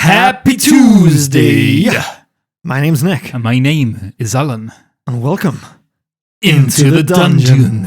Happy Tuesday! My name's Nick. And my name is Alan. And welcome into the dungeon.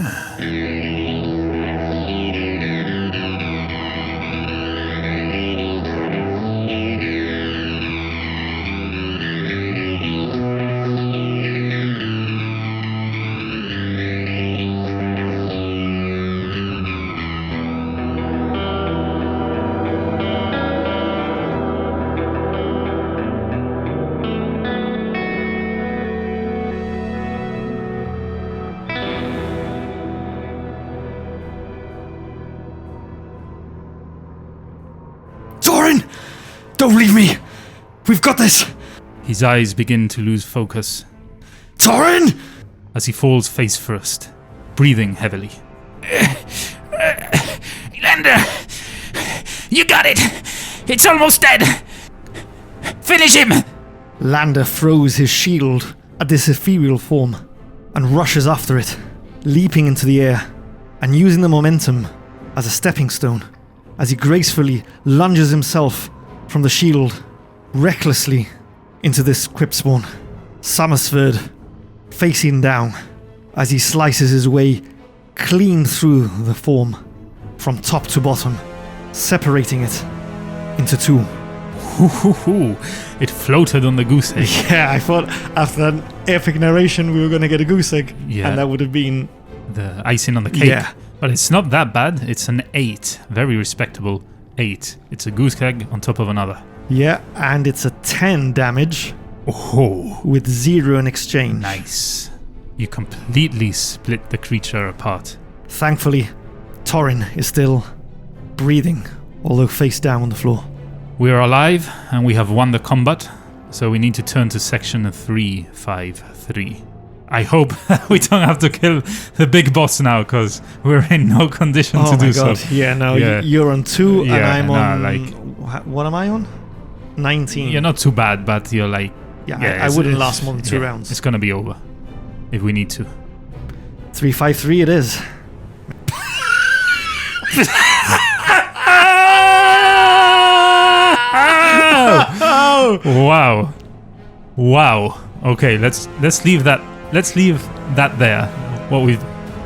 Don't leave me! We've got this! His eyes begin to lose focus Torin! as he falls face first, breathing heavily. Lander! You got it! It's almost dead! Finish him! Lander throws his shield at this ethereal form and rushes after it, leaping into the air and using the momentum as a stepping stone as he gracefully lunges himself from the shield recklessly into this crypt spawn. Summersford facing down as he slices his way clean through the form from top to bottom, separating it into two. It floated on the goose egg. Yeah, I thought after that epic narration we were going to get a goose egg, and that would have been the icing on the cake. Yeah. But it's not that bad. It's an 8. Very respectable 8. It's a goose egg on top of another. Yeah, and it's a 10 damage with 0 in exchange. Nice. You completely split the creature apart. Thankfully, Torin is still breathing, although face down on the floor. We are alive and we have won the combat, so we need to turn to section 353. I hope we don't have to kill the big boss now, because we're in no condition to do so. Yeah, no, you're on 2 and I'm on... what am I on? 19. You're not too bad, but you're like... I wouldn't last more than 2 rounds. It's gonna be over, if we need to. 353 it is. Wow. Okay, let's leave that. Let's leave that there.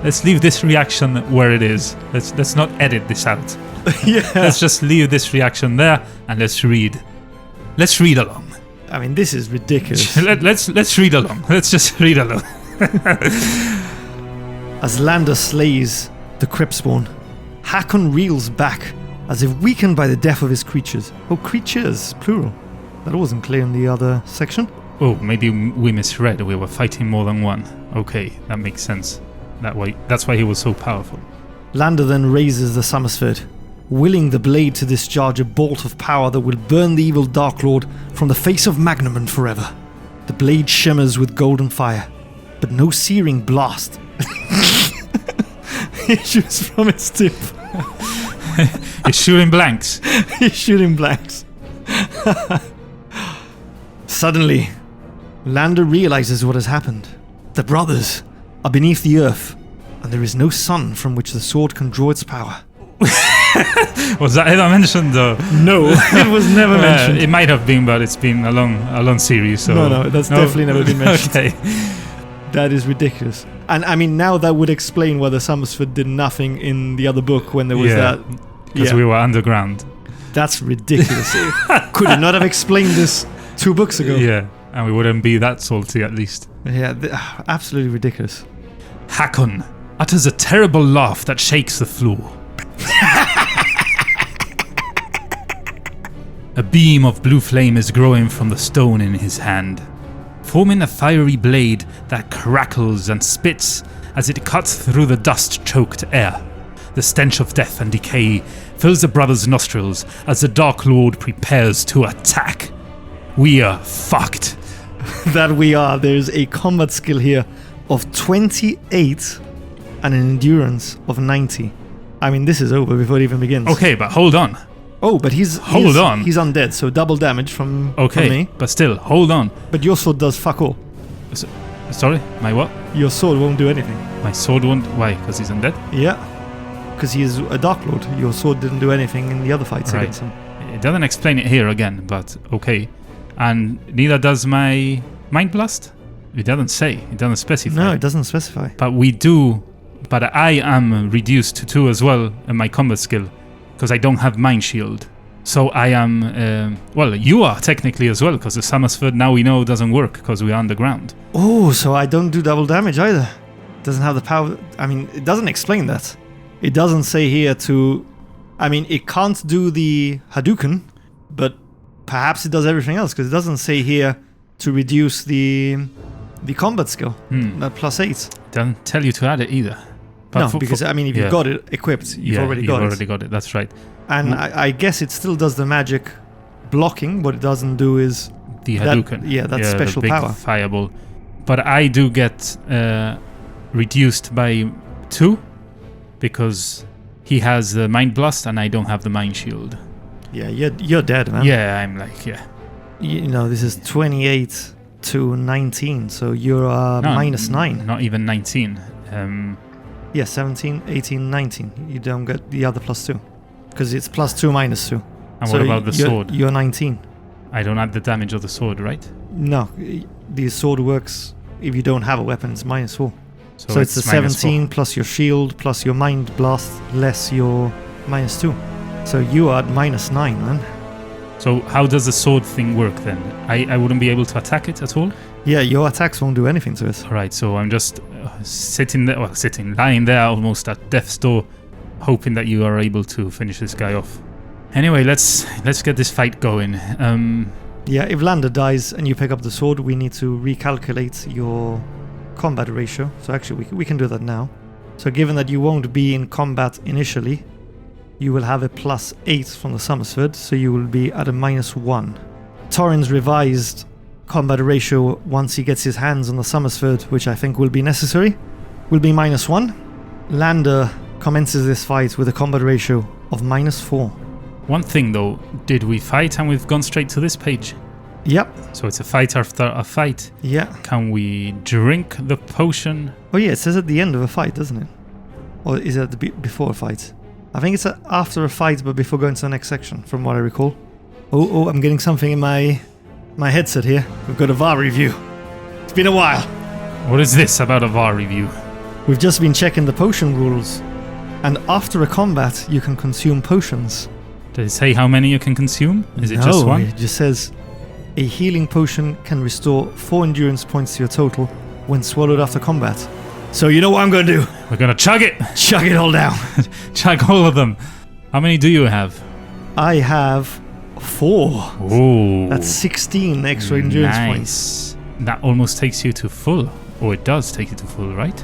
Let's leave this reaction where it is. Let's not edit this out. Yeah. Let's just leave this reaction there and let's read. Let's read along. I mean, this is ridiculous. Let's read along. Let's just read along. As Lander slays the crypt spawn, Hakon reels back as if weakened by the death of his creatures. Oh, creatures, plural. That wasn't clear in the other section. Oh, maybe we misread. We were fighting more than one. Okay, that makes sense. That's why he was so powerful. Lander then raises the Summersford, willing the blade to discharge a bolt of power that will burn the evil Dark Lord from the face of Magnaman forever. The blade shimmers with golden fire, but no searing blast issues from its tip. It's shooting blanks. He's shooting blanks. Suddenly, Lander realizes what has happened. The brothers are beneath the earth, and there is no sun from which the sword can draw its power. Was that ever mentioned though? No, it was never mentioned. It might have been, but it's been a long series. So no, that's definitely never been mentioned. Okay. That is ridiculous. And I mean, now that would explain why the Summersford did nothing in the other book when there was that. Because we were underground. That's ridiculous. Could it not have explained this 2 books ago? Yeah, and we wouldn't be that salty at least. Yeah, absolutely ridiculous. Hakon utters a terrible laugh that shakes the floor. A beam of blue flame is growing from the stone in his hand, forming a fiery blade that crackles and spits as it cuts through the dust-choked air. The stench of death and decay fills the brothers' nostrils as the Dark Lord prepares to attack. We are fucked. That we are. There's a combat skill here of 28 and an endurance of 90. I mean, this is over before it even begins. Okay, but hold on. Oh, but he's undead, so double damage from me. But still, hold on. But your sword does fuck all. Sorry? My what? Your sword won't do anything. My sword won't? Why? Because he's undead? Yeah. Because he is a Dark Lord. Your sword didn't do anything in the other fights against him. It doesn't explain it here again, but okay. And neither does my Mind Blast? It doesn't say. It doesn't specify. No, it doesn't specify. But we do. But I am reduced to 2 as well in my combat skill, because I don't have Mind Shield. So I am... well, you are technically as well, because the Summersford now we know doesn't work, because we are underground. Oh, so I don't do double damage either. Doesn't have the power... I mean, it doesn't explain that. It doesn't say here to... I mean, it can't do the Hadouken, but perhaps it does everything else, because it doesn't say here to reduce the combat skill, that +8. It doesn't tell you to add it either. But no, because, I mean, if you've got it equipped, you've already got it. That's right. And I guess it still does the magic blocking. What it doesn't do is... The Hadouken. That special the big power. Fireball. But I do get reduced by 2, because he has the Mind Blast and I don't have the Mind Shield. Yeah, you're dead, man. Yeah, I'm like, You know, this is 28 to 19, so you're -9. Not even 19. Yeah, 17, 18, 19. You don't get the other +2. Because it's +2, -2. And what about the sword? You're 19. I don't add the damage of the sword, right? No, the sword works if you don't have a weapon, it's -4. So it's the -4. 17 plus your shield plus your Mind Blast less your -2. So you are at -9, man. So how does the sword thing work then? I wouldn't be able to attack it at all? Yeah, your attacks won't do anything to it. Alright, so I'm just lying there almost at death's door, hoping that you are able to finish this guy off. Anyway, let's get this fight going. Yeah, if Lander dies and you pick up the sword, we need to recalculate your combat ratio. So actually, we can do that now. So given that you won't be in combat initially, you will have a +8 from the Summersford, so you will be at a -1. Torrin's revised combat ratio, once he gets his hands on the Summersford, which I think will be necessary, will be -1. Lander commences this fight with a combat ratio of -4. One thing though, did we fight and we've gone straight to this page? Yep. So it's a fight after a fight. Yeah. Can we drink the potion? Oh yeah, it says at the end of a fight, doesn't it? Or is it at the before a fight? I think it's after a fight, but before going to the next section, from what I recall. Oh, I'm getting something in my headset here. We've got a VAR review. It's been a while. What is this about a VAR review? We've just been checking the potion rules. And after a combat, you can consume potions. Does it say how many you can consume? Is it just one? It just says, a healing potion can restore 4 endurance points to your total when swallowed after combat. So you know what I'm going to do? We're going to chug it! Chug it all down. Chug all of them. How many do you have? I have 4. Ooh. That's 16 extra endurance nice. points. That almost takes you to full. Or it does take you to full, right?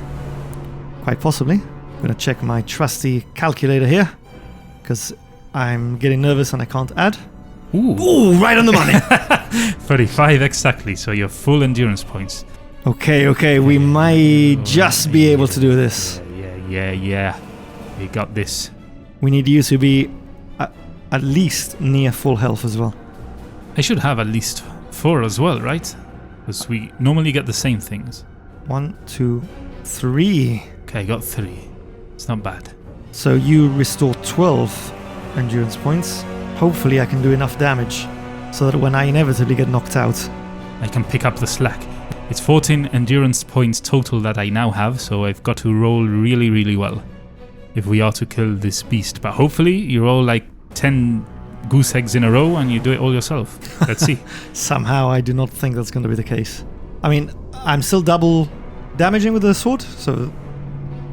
Quite possibly. I'm going to check my trusty calculator here, because I'm getting nervous and I can't add. Ooh, right on the money. 35 exactly, so you're full endurance points. Okay, we might just be able to do this. Yeah. We got this. We need you to be at least near full health as well. I should have at least 4 as well, right? Because we normally get the same things. 1, 2, 3. Okay, I got 3. It's not bad. So you restore 12 endurance points. Hopefully I can do enough damage so that when I inevitably get knocked out, I can pick up the slack. It's 14 endurance points total that I now have, so I've got to roll really, really well if we are to kill this beast. But hopefully you roll like 10 goose eggs in a row and you do it all yourself. Let's see. Somehow I do not think that's going to be the case. I mean, I'm still double damaging with the sword, so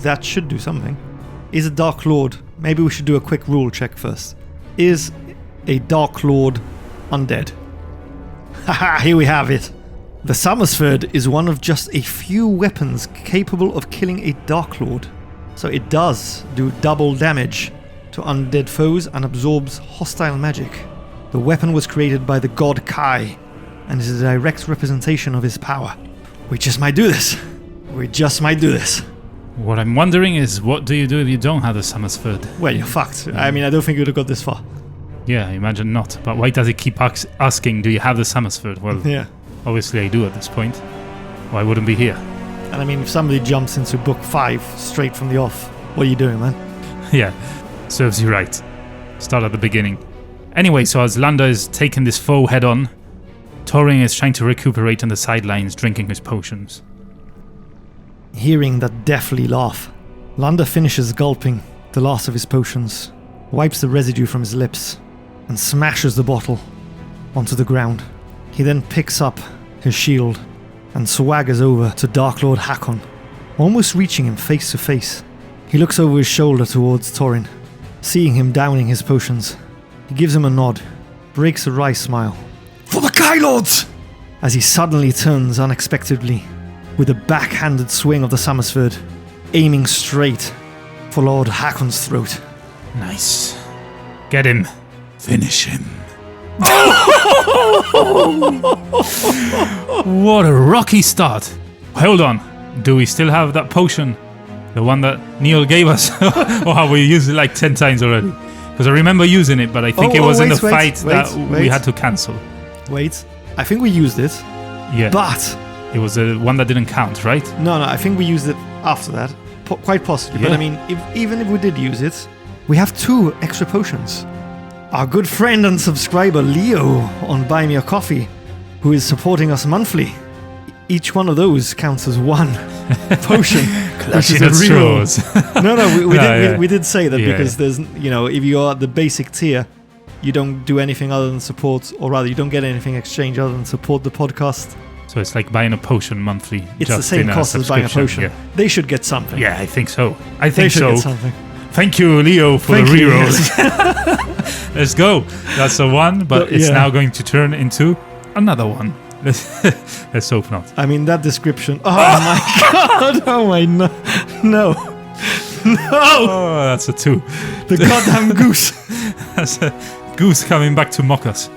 that should do something. Is a Dark Lord... Maybe we should do a quick rule check first. Is a Dark Lord undead? Haha, here we have it. The Summersford is one of just a few weapons capable of killing a Dark Lord. So it does do double damage to undead foes and absorbs hostile magic. The weapon was created by the god Kai and is a direct representation of his power. We just might do this. What I'm wondering is, what do you do if you don't have the Summersford? Well, you're fucked. I mean, I don't think you would have got this far. Yeah, I imagine not. But why does it keep asking, do you have the Summersford? Well, yeah. Obviously I do at this point. Or I wouldn't be here. And I mean, if somebody jumps into book 5 straight from the off, what are you doing, man? Yeah, serves you right. Start at the beginning. Anyway, so as Lander is taking this foe head on, Thorin is trying to recuperate on the sidelines, drinking his potions. Hearing that deathly laugh, Lander finishes gulping the last of his potions, wipes the residue from his lips, and smashes the bottle onto the ground. He then picks up his shield and swaggers over to Dark Lord Hakon, almost reaching him face to face. He looks over his shoulder towards Thorin, seeing him downing his potions. He gives him a nod, breaks a wry smile. "For the Kai Lords!" As he suddenly turns unexpectedly with a backhanded swing of the Summersword, aiming straight for Lord Hakon's throat. Nice. Get him. Finish him. What a rocky start. Hold on. Do we still have that potion? The one that Neil gave us? Or have we used it like 10 times already? Because I remember using it, but I think it was in the fight that we had to cancel. Wait, I think we used it. Yeah. But it was the one that didn't count, right? No, I think we used it after that. Quite possibly. Yeah. But I mean, even if we did use it, we have 2 extra potions. Our good friend and subscriber Leo on Buy Me a Coffee, who is supporting us monthly, each one of those counts as 1 potion. Which is a real... No, we did say that because there's, if you are at the basic tier, you don't do anything other than support, or rather, you don't get anything exchange other than support the podcast. So it's like buying a potion monthly. It's the same cost as buying a potion. Yeah. They should get something. Yeah, I think so. They should get something. Thank you, Leo, for the rerolls. Let's go. That's a 1, but it's now going to turn into another 1. Let's hope not. I mean, that description. Oh my god! Oh my no! No! Oh, that's a 2. The goddamn goose! That's a goose coming back to mock us.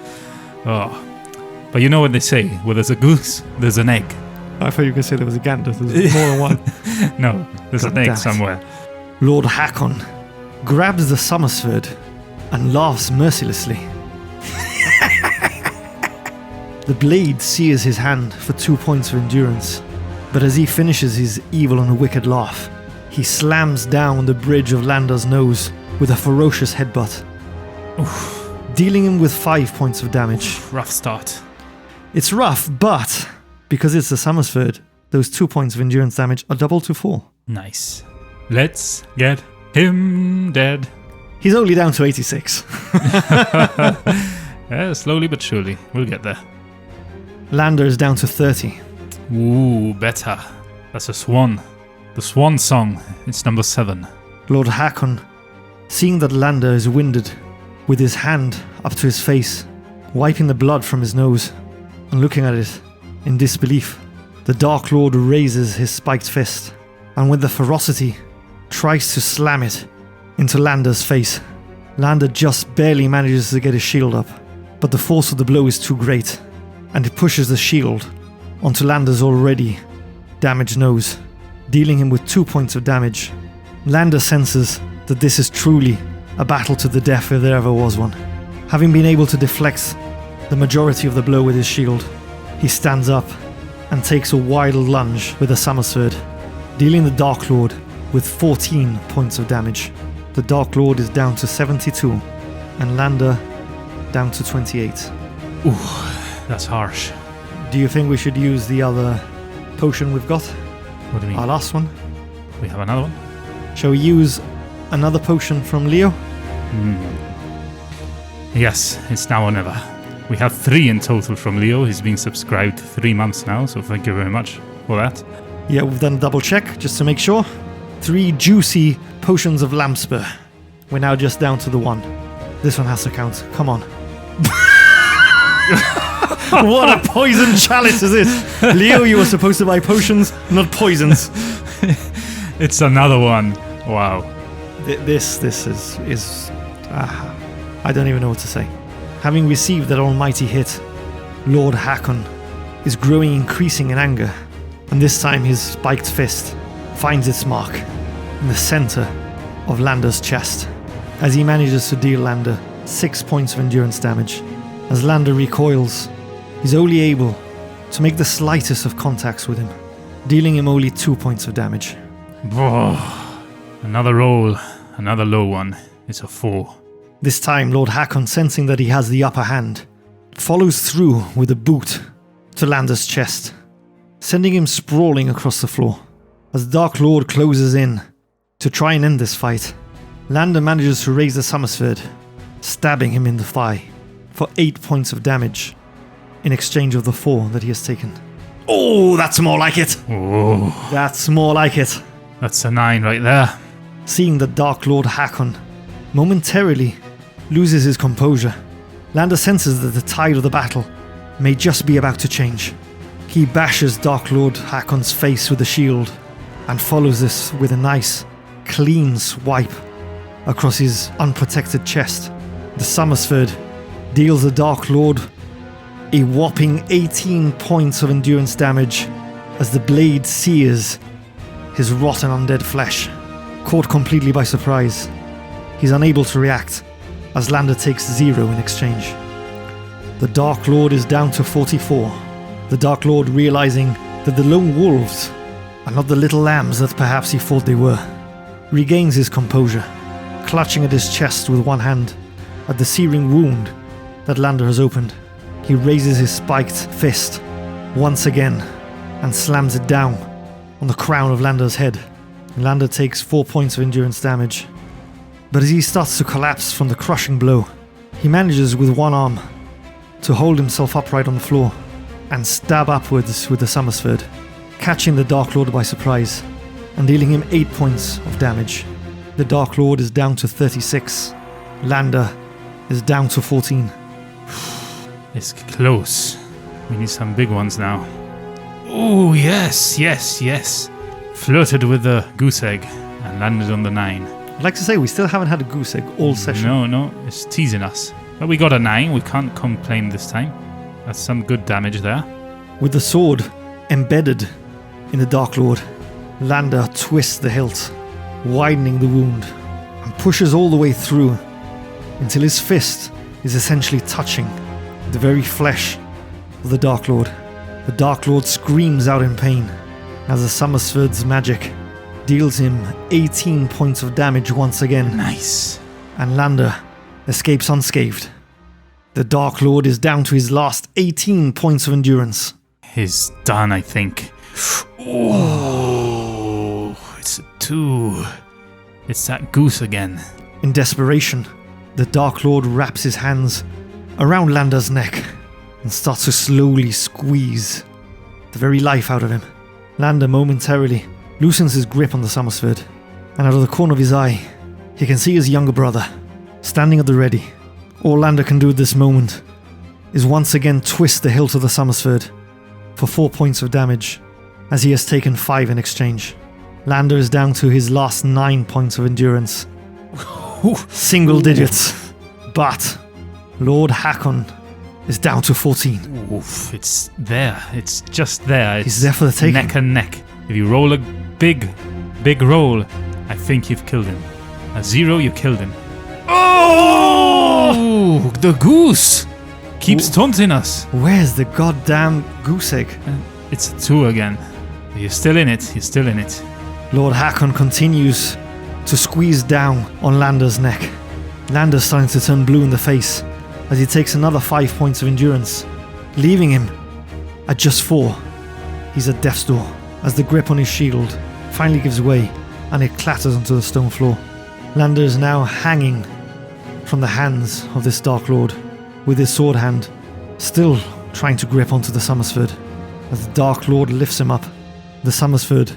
Oh. But you know what they say, where there's a goose, there's an egg. I thought you were going to say there was a gander. There's more than one. No, there's an egg somewhere. Lord Hakon grabs the Summersword and laughs mercilessly. The blade sears his hand for 2 points of endurance, but as he finishes his evil and wicked laugh, he slams down the bridge of Lander's nose with a ferocious headbutt, dealing him with 5 points of damage. Rough start. It's rough, but because it's the Summersword, those 2 points of endurance damage are doubled to 4. Nice. Let's get him dead. He's only down to 86. Yeah, slowly but surely. We'll get there. Lander is down to 30. Ooh, better. That's a swan. The swan song. It's number 7. Lord Hakon, seeing that Lander is winded, with his hand up to his face, wiping the blood from his nose, and looking at it in disbelief, the Dark Lord raises his spiked fist, and with the ferocity, tries to slam it into Lander's face. Lander just barely manages to get his shield up, but the force of the blow is too great, and it pushes the shield onto Lander's already damaged nose, dealing him with 2 points of damage. Lander senses that this is truly a battle to the death if there ever was one. Having been able to deflect the majority of the blow with his shield, he stands up and takes a wild lunge with the Summersword, dealing the Dark Lord with 14 points of damage. The Dark Lord is down to 72, and Lander down to 28. Ooh, that's harsh. Do you think we should use the other potion we've got? What do you mean? Our last one? We have another one? Shall we use another potion from Leo? Yes, it's now or never. We have 3 in total from Leo. He's been subscribed 3 months now, so thank you very much for that. Yeah, we've done a double check just to make sure. 3 juicy potions of Lamspur. We're now just down to the 1. This one has to count. Come on. What a poison chalice is this? Leo, you were supposed to buy potions, not poisons. It's another one. Wow. This is I don't even know what to say. Having received that almighty hit, Lord Hakon is growing increasing in anger, and this time his spiked fist finds its mark in the center of Lander's chest, as he manages to deal Lander 6 points of endurance damage. As Lander recoils, he's only able to make the slightest of contacts with him, dealing him only 2 points of damage. Oh, another roll, another low one. It's a 4. This time, Lord Hakon, sensing that he has the upper hand, follows through with a boot to Lander's chest, sending him sprawling across the floor. As Dark Lord closes in to try and end this fight, Lander manages to raise the Summersword, stabbing him in the thigh for 8 points of damage in exchange of the 4 that he has taken. Oh, that's more like it! Oh, That's more like it! that's a 9 right there. Seeing that Dark Lord Hakon momentarily loses his composure, Lander senses that the tide of the battle may just be about to change. He bashes Dark Lord Hakon's face with the shield and follows this with a nice, clean swipe across his unprotected chest. The Summersword deals the Dark Lord a whopping 18 points of endurance damage as the blade sears his rotten undead flesh. Caught completely by surprise, he's unable to react as Lander takes 0 in exchange. The Dark Lord is down to 44. The Dark Lord, realizing that the lone wolves are not the little lambs that perhaps he thought they were, regains his composure, clutching at his chest with one hand at the searing wound that Lander has opened. He raises his spiked fist once again and slams it down on the crown of Lander's head. Lander takes 4 points of endurance damage, but as he starts to collapse from the crushing blow, he manages with one arm to hold himself upright on the floor and stab upwards with the Summersword, catching the Dark Lord by surprise and dealing him 8 points of damage. The Dark Lord is down to 36. Lander is down to 14. It's close. We need some big ones now. Oh, yes. Flirted with the goose egg and landed on the 9. I'd like to say we still haven't had a goose egg all session. No, it's teasing us. But we got a 9, we can't complain this time. That's some good damage there. With the sword embedded in the Dark Lord, Lander twists the hilt, widening the wound, and pushes all the way through until his fist is essentially touching the very flesh of the Dark Lord. The Dark Lord screams out in pain as the Summersword's magic deals him 18 points of damage once again. Nice. And Lander escapes unscathed. The Dark Lord is down to his last 18 points of endurance. He's done, I think. Oh, it's a 2. It's that goose again. In desperation, the Dark Lord wraps his hands around Lander's neck and starts to slowly squeeze the very life out of him. Lander momentarily loosens his grip on the Summersword, and out of the corner of his eye, he can see his younger brother standing at the ready. All Lander can do at this moment is once again twist the hilt of the Summersword for 4 points of damage, as he has taken 5 in exchange. Lander is down to his last 9 points of endurance. Single digits. But Lord Hakon is down to 14. Oof, it's there. It's just there. He's there for the taking. Neck and neck. If you roll a big roll, I think you've killed him. A 0, you killed him. Oh! The goose keeps taunting us. Where's the goddamn goose egg? It's a 2 again. You're still in it. You're still in it. Lord Hakon continues to squeeze down on Lander's neck. Lander's starting to turn blue in the face as he takes another 5 points of endurance, leaving him at just 4. He's at death's door as the grip on his shield finally gives way and it clatters onto the stone floor. Lander is now hanging from the hands of this Dark Lord, with his sword hand still trying to grip onto the Summersword. As the Dark Lord lifts him up, the Summersword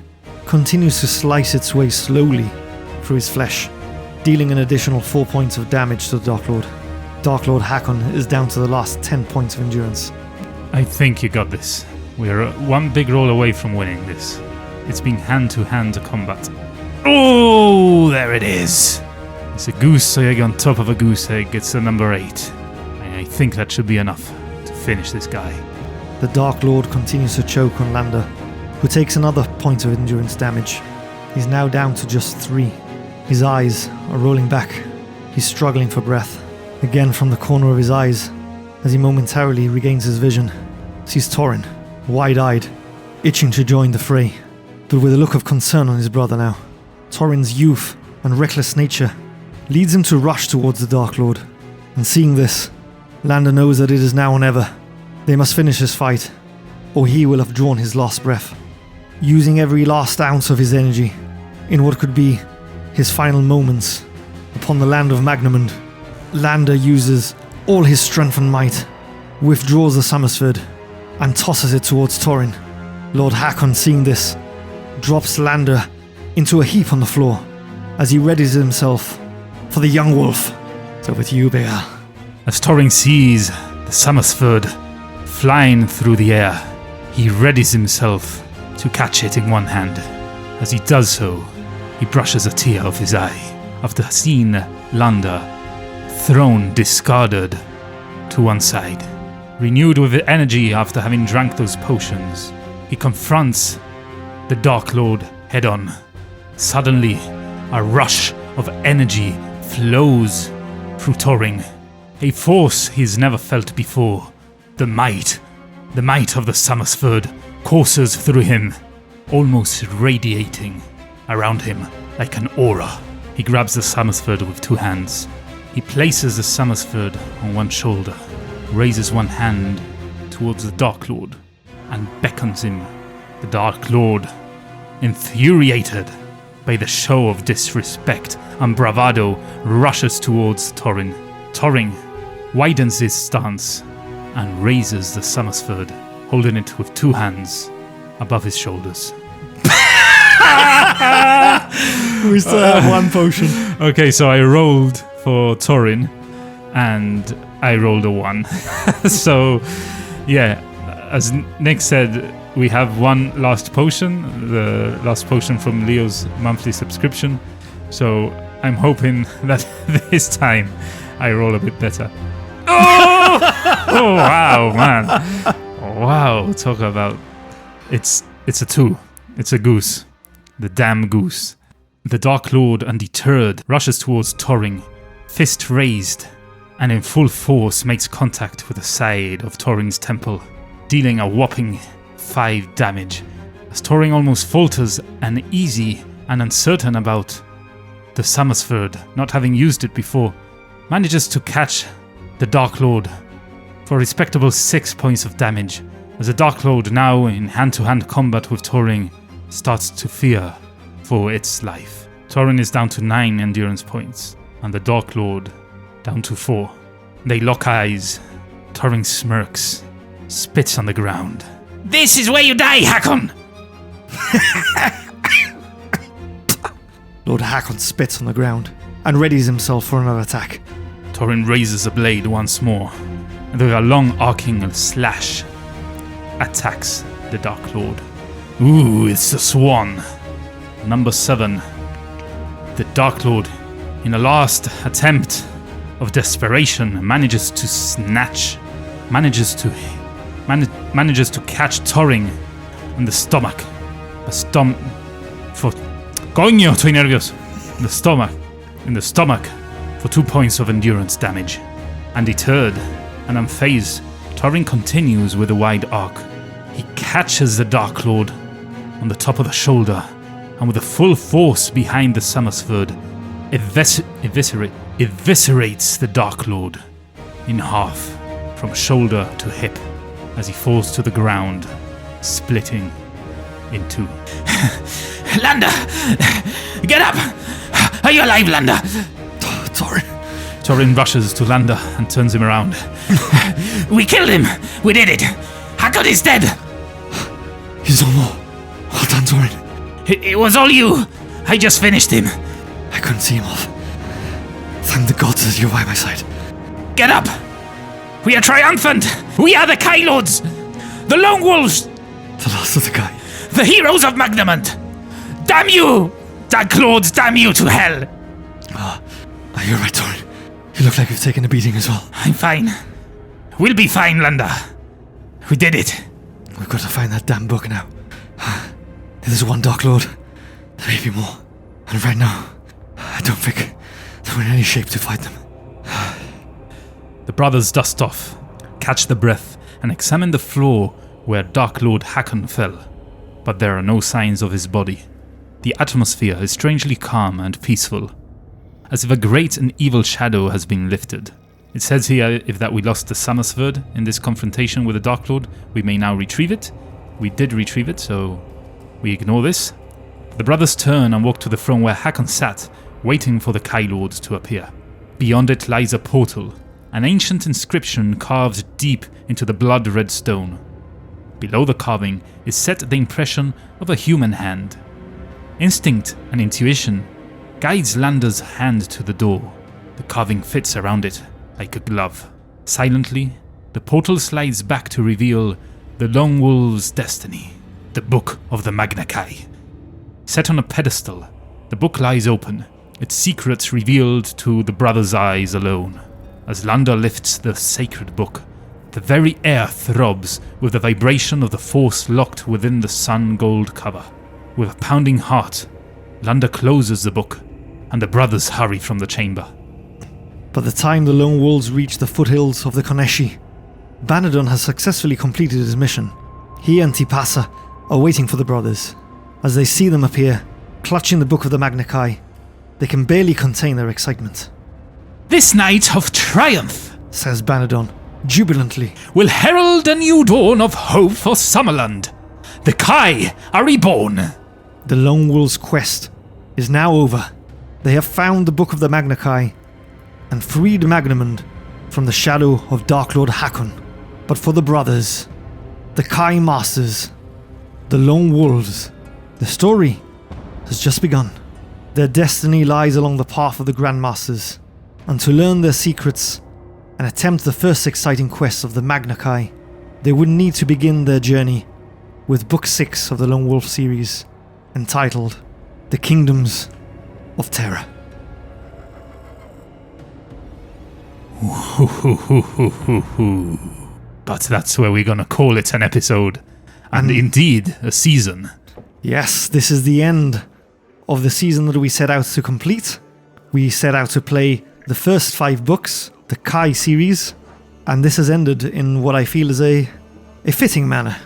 continues to slice its way slowly through his flesh, dealing an additional 4 points of damage to the Dark Lord. Dark Lord Hakon is down to the last 10 points of endurance. I think you got this. We're one big roll away from winning this. It's been hand-to-hand combat. Oh, there it is. It's a goose egg on top of a goose egg. It's a number 8. And I think that should be enough to finish this guy. The Dark Lord continues to choke on Lander, who takes another point of endurance damage. He's now down to just 3. His eyes are rolling back. He's struggling for breath. Again from the corner of his eyes, as he momentarily regains his vision, sees Torin, wide-eyed, itching to join the fray, but with a look of concern on his brother now. Torin's youth and reckless nature leads him to rush towards the Dark Lord. And seeing this, Lander knows that it is now or never. They must finish this fight, or he will have drawn his last breath. Using every last ounce of his energy in what could be his final moments upon the land of Magnamund, Lander uses all his strength and might, withdraws the Summersford, and tosses it towards Torin. Lord Hakon, seeing this, drops Lander into a heap on the floor as he readies himself for the young wolf. So with you, Bear. As Torin sees the Summersford flying through the air, he readies himself to catch it in one hand. As he does so, he brushes a tear off his eye after seeing Lander thrown, discarded to one side. Renewed with energy after having drank those potions, he confronts the Dark Lord head on. Suddenly, a rush of energy flows through Torin, a force he's never felt before. The might of the Summersford courses through him, almost radiating around him like an aura. He grabs the Summersford with two hands. He places the Summersford on one shoulder, raises one hand towards the Dark Lord, and beckons him. The Dark Lord, infuriated by the show of disrespect and bravado, rushes towards Torin. Torin widens his stance and raises the Summersford, holding it with two hands above his shoulders. We still have one potion. Okay, so I rolled for Torin, and I rolled a 1. So, yeah, as Nick said, we have one last potion, the last potion from Leo's monthly subscription. So I'm hoping that this time I roll a bit better. Oh wow, man. Wow, talk about... It's a 2. It's a goose. The damn goose. The Dark Lord, undeterred, rushes towards Torin, fist raised, and in full force makes contact with the side of Torin's temple, dealing a whopping 5 damage. As Torin almost falters, uneasy and uncertain about the Summersford, not having used it before, manages to catch the Dark Lord for a respectable 6 points of damage, as the Dark Lord, now in hand-to-hand combat with Torin, starts to fear for its life. Torin is down to 9 endurance points, and the Dark Lord down to 4. They lock eyes. Torin smirks, spits on the ground. This is where you die, Hakon! Lord Hakon spits on the ground and readies himself for another attack. Torin raises a blade once more, and with a long arcing slash, attacks the Dark Lord. Ooh, it's the Swan. Number 7. The Dark Lord, in a last attempt of desperation, manages to catch Torin in the stomach. Coño, estoy nervioso. In the stomach for 2 points of endurance damage. Undeterred and unfazed, Torin continues with a wide arc. He catches the Dark Lord on the top of the shoulder, and with the full force behind the Summersford, eviscerates the Dark Lord in half from shoulder to hip as he falls to the ground, splitting in 2. Lander! Get up! Are you alive, Lander? Torin rushes to Lander and turns him around. We killed him! We did it! Hakon is dead! He's no more. Well done, Torin. It was all you! I just finished him. I couldn't see him off. Thank the gods that you're by my side. Get up! We are triumphant! We are the Kai Lords! The LoneWolves! The last of the Kai. The heroes of Magnamund! Damn you! Dark Lords, damn you to hell! You're right, Torin. You look like you've taken a beating as well. I'm fine. We'll be fine, Lander. We did it. We've got to find that damn book now. There's one Dark Lord. There may be more. And right now, I don't think that we're in any shape to fight them. The brothers dust off, catch the breath, and examine the floor where Dark Lord Hakon fell. But there are no signs of his body. The atmosphere is strangely calm and peaceful, as if a great and evil shadow has been lifted. It says here if that we lost the Summersford in this confrontation with the Dark Lord, we may now retrieve it. We did retrieve it, so we ignore this. The brothers turn and walk to the throne where Hakon sat, waiting for the Kai Lord to appear. Beyond it lies a portal, an ancient inscription carved deep into the blood-red stone. Below the carving is set the impression of a human hand. Instinct and intuition guides Lander's hand to the door. The carving fits around it like a glove. Silently, the portal slides back to reveal the LoneWolf's destiny, the Book of the Magna Kai. Set on a pedestal, the book lies open, its secrets revealed to the brothers' eyes alone. As Lander lifts the sacred book, the very air throbs with the vibration of the force locked within the sun-gold cover. With a pounding heart, Lander closes the book, and the brothers hurry from the chamber. By the time the Lone Wolves reach the foothills of the Koneshi, Banadon has successfully completed his mission. He and Tipasa are waiting for the brothers. As they see them appear, clutching the Book of the Magna Kai, they can barely contain their excitement. This night of triumph, Says Banadon, jubilantly. will herald a new dawn of hope for Summerland. The Kai are reborn. The Lone Wolves' quest is now over. They have found the Book of the Magna Kai and freed Magnamund from the shadow of Dark Lord Hakon. But for the brothers, the Kai Masters, the Lone Wolves, the story has just begun. Their destiny lies along the path of the Grandmasters, and to learn their secrets and attempt the first exciting quest of the Magna Kai, they would need to begin their journey with Book 6 of the Lone Wolf series, entitled The Kingdoms of Terror. But that's where we're gonna call it an episode, and indeed a season. Yes, this is the end of the season that we set out to complete. We set out to play the first 5 books, the Kai series, and this has ended in what I feel is a fitting manner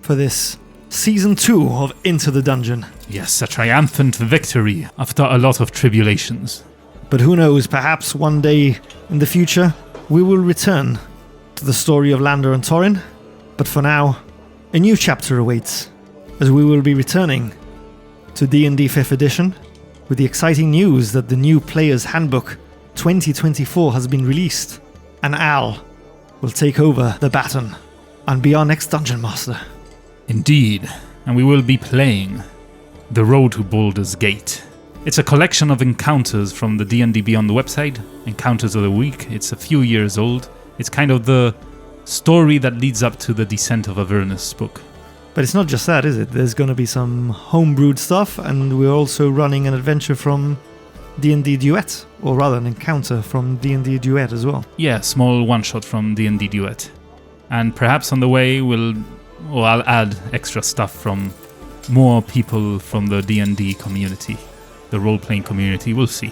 for this season 2 of Into the Dungeon. Yes, a triumphant victory after a lot of tribulations. But who knows, perhaps one day in the future we will return to the story of Lander and Thorin. But for now, a new chapter awaits, as we will be returning to D&D 5th edition with the exciting news that the new Player's Handbook 2024 has been released, and Al will take over the baton and be our next Dungeon Master. Indeed, and we will be playing The Road to Baldur's Gate. It's a collection of encounters from the D&D Beyond website, Encounters of the Week. It's a few years old. It's kind of the story that leads up to the Descent of Avernus book. But it's not just that, is it? There's going to be some homebrewed stuff, and we're also running an adventure from D&D Duet, or rather an encounter from D&D Duet as well. Yeah, small one-shot from D&D Duet. And perhaps on the way I'll add extra stuff from more people from the D&D community, the role-playing community. We'll see.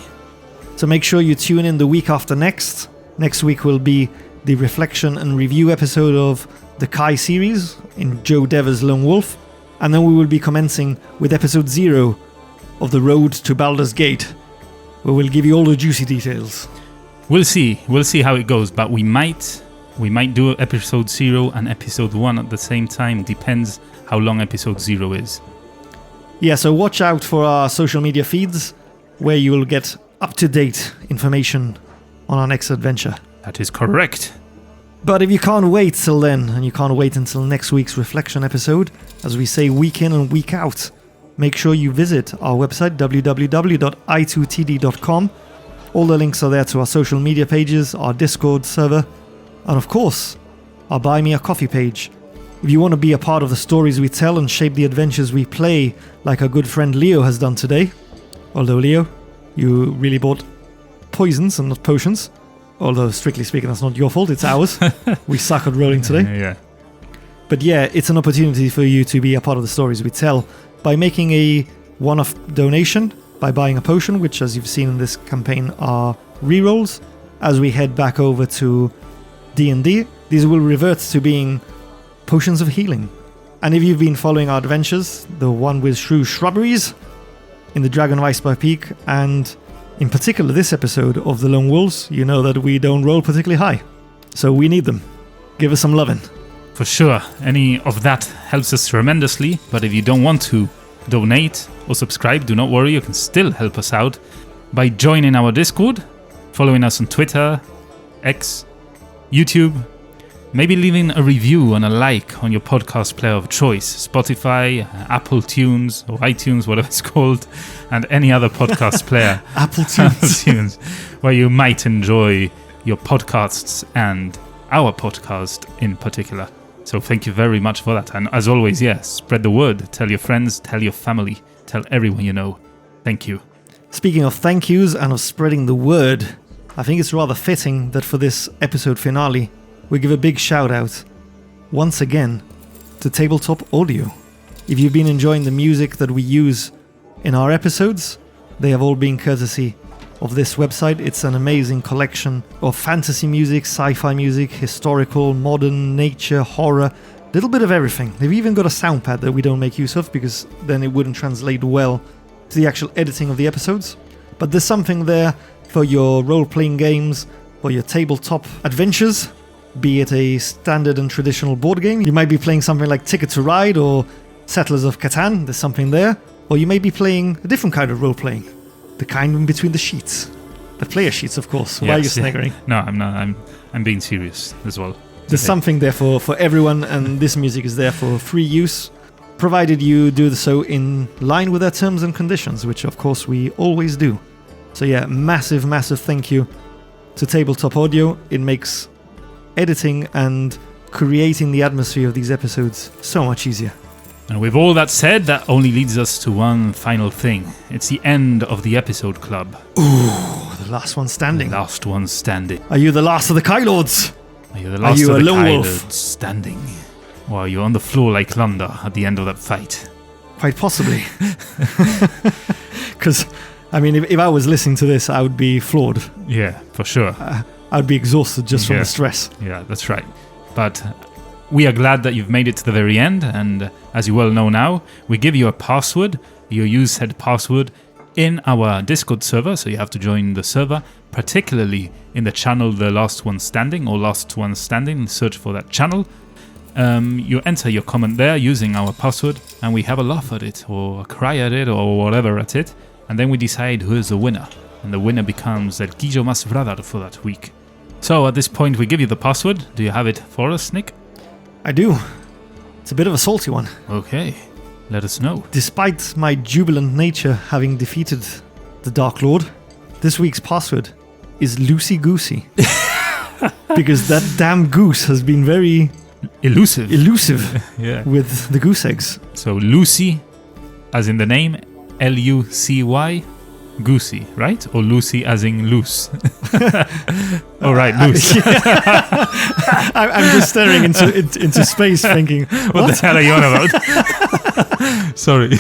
So make sure you tune in the week after next. Next week will be the reflection and review episode of the Kai series in Joe Dever's Lone Wolf, and then we will be commencing with episode 0 of The Road to Baldur's Gate, where we'll give you all the juicy details. We'll see how it goes, but we might do episode 0 and episode 1 at the same time. Depends how long episode 0 is. Yeah, so watch out for our social media feeds, where you will get up-to-date information on our next adventure. That is correct. But if you can't wait till then, and you can't wait until next week's reflection episode, as we say week in and week out, make sure you visit our website, www.i2td.com. All the links are there to our social media pages, our Discord server, and of course, our Buy Me a Coffee page. If you want to be a part of the stories we tell and shape the adventures we play, like our good friend Leo has done today. Although, Leo, you really bought poisons and not potions. Although, strictly speaking, that's not your fault, it's ours. We suck at rolling today. Yeah. But yeah, it's an opportunity for you to be a part of the stories we tell by making a one-off donation, by buying a potion, which, as you've seen in this campaign, are rerolls. As we head back over to D&D, these will revert to being potions of healing. And if you've been following our adventures, the one with Shrew Shrubberies in the Dragon of Icebow Peak, and In particular, this episode of the Lone Wolves, you know that we don't roll particularly high. So we need them. Give us some lovin'. For sure, any of that helps us tremendously, but if you don't want to donate or subscribe, do not worry, you can still help us out by joining our Discord, following us on Twitter, X, YouTube, maybe leaving a review and a like on your podcast player of choice, Spotify, Apple Tunes, or iTunes, whatever it's called, and any other podcast player. Apple Tunes. Where you might enjoy your podcasts and our podcast in particular. So thank you very much for that. And as always, yes, spread the word. Tell your friends, tell your family, tell everyone you know. Thank you. Speaking of thank yous and of spreading the word, I think it's rather fitting that for this episode finale, we give a big shout out, once again, to Tabletop Audio. If you've been enjoying the music that we use in our episodes, they have all been courtesy of this website. It's an amazing collection of fantasy music, sci-fi music, historical, modern, nature, horror, a little bit of everything. They've even got a sound pad that we don't make use of because then it wouldn't translate well to the actual editing of the episodes. But there's something there for your role-playing games, for your tabletop adventures, be it a standard and traditional board game. You might be playing something like Ticket to Ride or Settlers of Catan, there's something there. Or you may be playing a different kind of role-playing. The kind in between the sheets. The player sheets, of course. Why are you sniggering? No, I'm not. I'm being serious as well. There's something there for everyone, and this music is there for free use, provided you do so in line with their terms and conditions, which of course we always do. So yeah, massive, massive thank you to Tabletop Audio. It makes editing and creating the atmosphere of these episodes so much easier. And with all that said, that only leads us to one final thing. It's the end of the episode club. Ooh, the last one standing. The last one standing. Are you the last of the Kai Lords? Are you the last of the a lone Kai wolf? Lords standing? Or are you on the floor like Lunda at the end of that fight? Quite possibly. Because, I mean, if I was listening to this, I would be floored. Yeah, for sure. I would be exhausted just from the stress. Yeah, that's right. But we are glad that you've made it to the very end, and as you well know now, we give you a password. You use said password in our Discord server, so you have to join the server, particularly in the channel The Last One Standing, or Last One Standing, search for that channel. You enter your comment there using our password, and we have a laugh at it, or a cry at it, or whatever at it, and then we decide who is the winner, and the winner becomes El Quillo Mas Brother for that week. So at this point we give you the password. Do you have it for us, Nick? I do. It's a bit of a salty one. Okay, let us know. Despite my jubilant nature having defeated the Dark Lord, this week's password is Loosey Goosey. Because that damn goose has been very elusive yeah. with the goose eggs. So Lucy, as in the name, Lucy, Goosey, right? Or Lucy as in loose? All right, loose. I'm just staring into space thinking, what the hell are you on about? Sorry.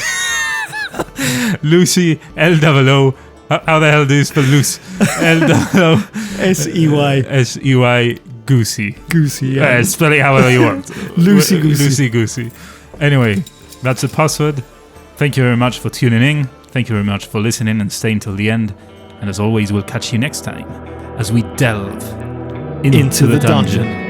Lucy, L-O-O. How the hell do you spell loose? L-O-O. S-E-Y. S-E-Y, Goosey. Goosey, yeah. Spell it however you want. Loosey Goosey. Loosey Goosey. Anyway, that's the password. Thank you very much for tuning in. Thank you very much for listening and staying till the end. And as always, we'll catch you next time as we delve into the dungeon.